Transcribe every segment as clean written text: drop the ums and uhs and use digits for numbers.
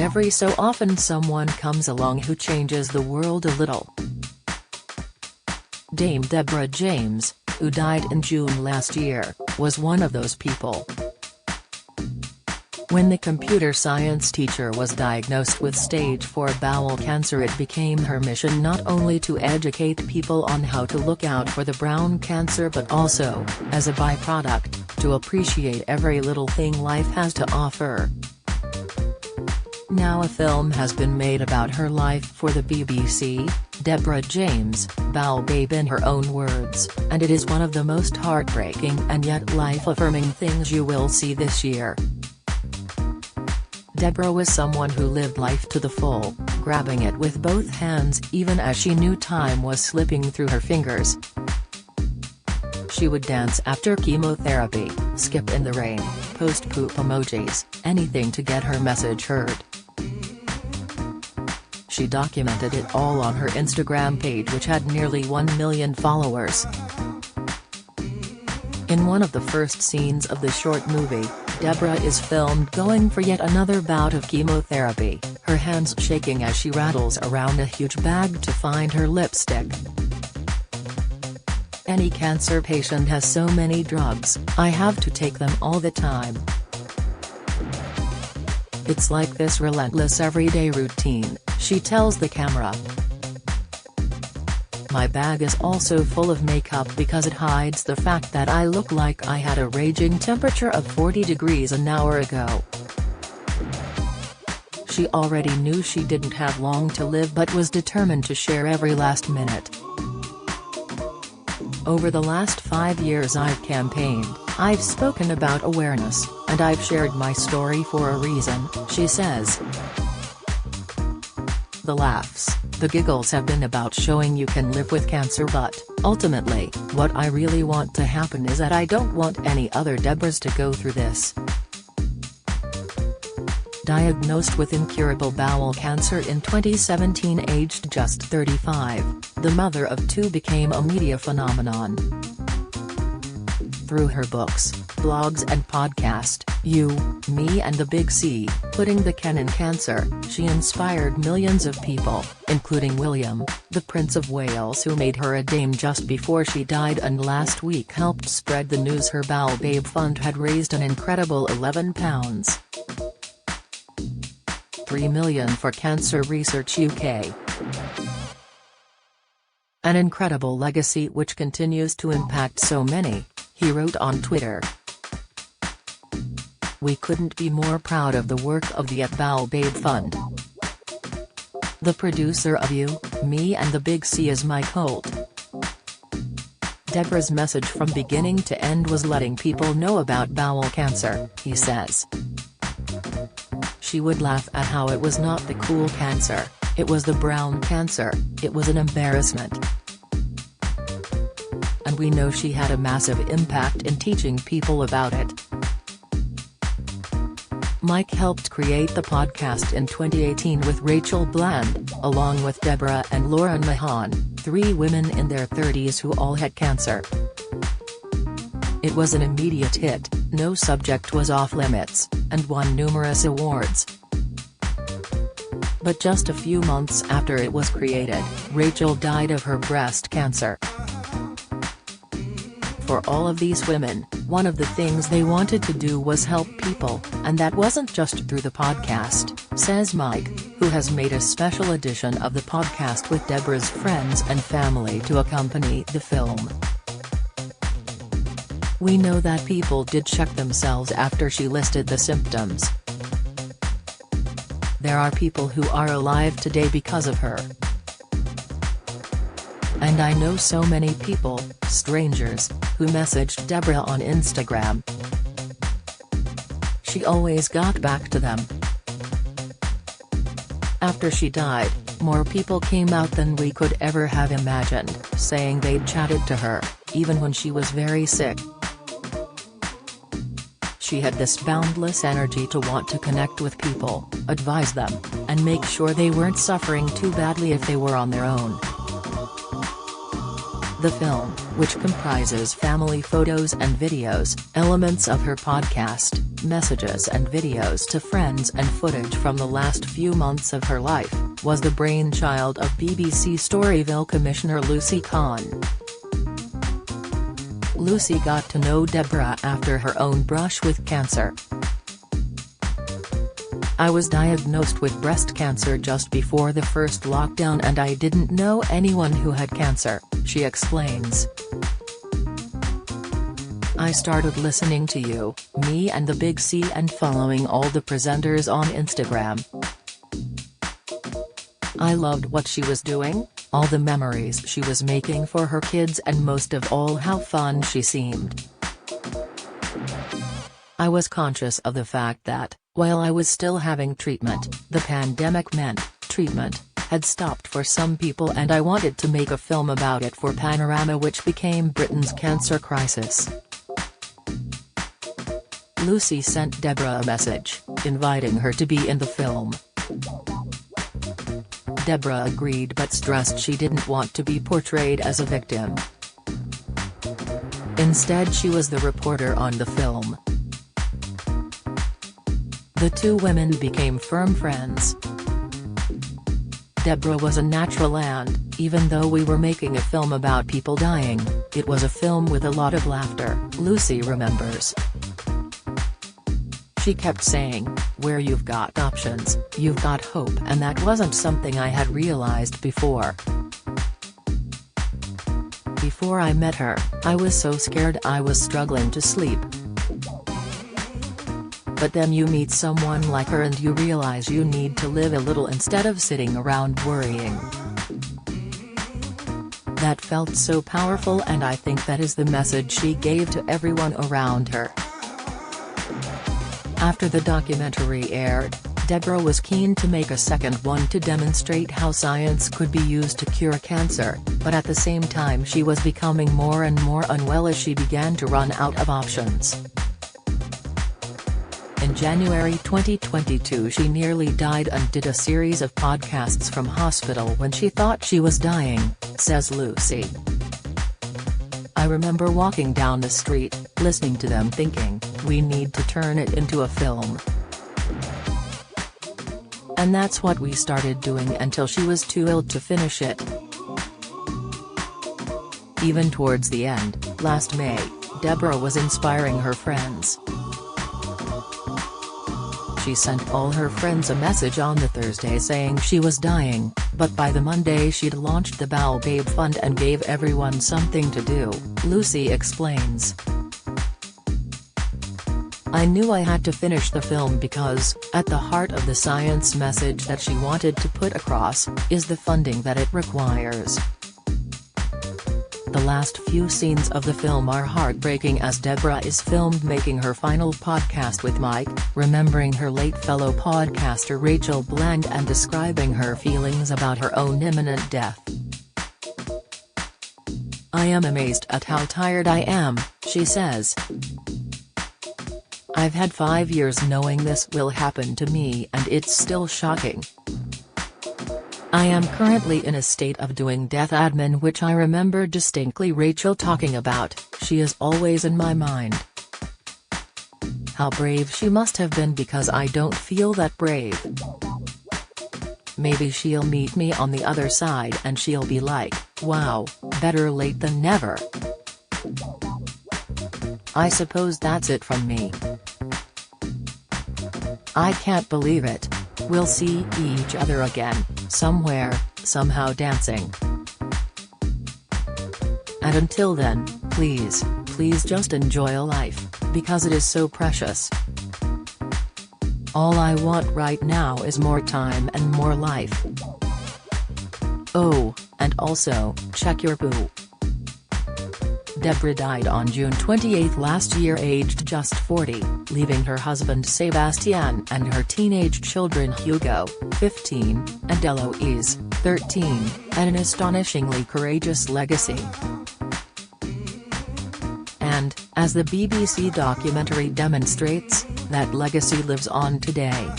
every so often someone comes along who changes the world a little. Dame Deborah James, who died in June last year, was one of those people. When the computer science teacher was diagnosed with stage 4 bowel cancer, it became her mission not only to educate people on how to look out for the brown cancer but also, as a byproduct, to appreciate every little thing life has to offer. Now a film has been made about her life for the BBC, Deborah James, Bowel Babe in her own words, and it is one of the most heartbreaking and yet life-affirming things you will see this year. Deborah was someone who lived life to the full, grabbing it with both hands even as she knew time was slipping through her fingers. She would dance after chemotherapy, skip in the rain, post poop emojis, anything to get her message heard. She documented it all on her Instagram page, which had nearly 1 million followers. In one of the first scenes of the short movie, Deborah is filmed going for yet another bout of chemotherapy, her hands shaking as she rattles around a huge bag to find her lipstick. Any cancer patient has so many drugs, I have to take them all the time. It's like this relentless everyday routine, she tells the camera. My bag is also full of makeup because it hides the fact that I look like I had a raging temperature of 40 degrees an hour ago. She already knew she didn't have long to live but was determined to share every last minute. Over the last 5 years I've campaigned, I've spoken about awareness, and I've shared my story for a reason, she says. The laughs, the giggles have been about showing you can live with cancer, but, ultimately, what I really want to happen is that I don't want any other Deborahs to go through this. Diagnosed with incurable bowel cancer in 2017, aged just 35, the mother of 2 became a media phenomenon. Through her books, blogs and podcast, You, Me and the Big C, Putting the Ken in Cancer, she inspired millions of people, including William, the Prince of Wales, who made her a dame just before she died, and last week helped spread the news her Bowel Babe Fund had raised an incredible £11. 3 million for Cancer Research UK. An incredible legacy which continues to impact so many, he wrote on Twitter. We couldn't be more proud of the work of the Bowel Babe Fund. The producer of You, Me and the Big C is Mike Holt. Deborah's message from beginning to end was letting people know about bowel cancer, he says. She would laugh at how it was not the cool cancer, it was the brown cancer, it was an embarrassment. And we know she had a massive impact in teaching people about it. Mike helped create the podcast in 2018 with Rachel Bland, along with Deborah and Lauren Mahan, 3 women in their 30s who all had cancer. It was an immediate hit, no subject was off limits, and won numerous awards. But just a few months after it was created, Rachel died of her breast cancer. For all of these women, one of the things they wanted to do was help people, and that wasn't just through the podcast, says Mike, who has made a special edition of the podcast with Deborah's friends and family to accompany the film. We know that people did check themselves after she listed the symptoms. There are people who are alive today because of her. And I know so many people, strangers, who messaged Deborah on Instagram. She always got back to them. After she died, more people came out than we could ever have imagined, saying they'd chatted to her, even when she was very sick. She had this boundless energy to want to connect with people, advise them, and make sure they weren't suffering too badly if they were on their own. The film, which comprises family photos and videos, elements of her podcast, messages and videos to friends and footage from the last few months of her life, was the brainchild of BBC Storyville Commissioner Lucy Kahn. Lucy got to know Deborah after her own brush with cancer. "I was diagnosed with breast cancer just before the first lockdown and I didn't know anyone who had cancer," she explains. "I started listening to you, Me and the Big C, and following all the presenters on Instagram. I loved what she was doing, all the memories she was making for her kids, and most of all how fun she seemed. I was conscious of the fact that, while I was still having treatment, the pandemic meant treatment had stopped for some people, and I wanted to make a film about it for Panorama, which became Britain's cancer crisis." Lucy sent Deborah a message, inviting her to be in the film. Deborah agreed but stressed she didn't want to be portrayed as a victim. Instead, she was the reporter on the film. The two women became firm friends. "Deborah was a natural, and, even though we were making a film about people dying, it was a film with a lot of laughter," Lucy remembers. She kept saying, "Where you've got options, you've got hope," and that wasn't something I had realized before. "Before I met her, I was so scared I was struggling to sleep. But then you meet someone like her and you realize you need to live a little instead of sitting around worrying." That felt so powerful, and I think that is the message she gave to everyone around her. After the documentary aired, Deborah was keen to make a second one to demonstrate how science could be used to cure cancer, but at the same time she was becoming more and more unwell as she began to run out of options. In January 2022 she nearly died and did a series of podcasts from hospital when she thought she was dying, says Lucy. "I remember walking down the street, listening to them, thinking, we need to turn it into a film. And that's what we started doing until she was too ill to finish it." Even towards the end, last May, Deborah was inspiring her friends. She sent all her friends a message on the Thursday saying she was dying, but by the Monday she'd launched the Bowel Babe Fund and gave everyone something to do, Lucy explains. "I knew I had to finish the film because, at the heart of the science message that she wanted to put across, is the funding that it requires." The last few scenes of the film are heartbreaking as Deborah is filmed making her final podcast with Mike, remembering her late fellow podcaster Rachel Bland and describing her feelings about her own imminent death. "I am amazed at how tired I am," she says. "I've had 5 years knowing this will happen to me and it's still shocking. I am currently in a state of doing death admin, which I remember distinctly Rachel talking about. She is always in my mind. How brave she must have been, because I don't feel that brave. Maybe she'll meet me on the other side and she'll be like, wow, better late than never. I suppose that's it from me. I can't believe it. We'll see each other again, somewhere, somehow, dancing. And until then, please, please just enjoy life, because it is so precious. All I want right now is more time and more life. Oh, and also, check your poo." Deborah died on June 28 last year, aged just 40, leaving her husband Sebastian and her teenage children Hugo, 15, and Eloise, 13, and an astonishingly courageous legacy. And, as the BBC documentary demonstrates, that legacy lives on today.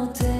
melted.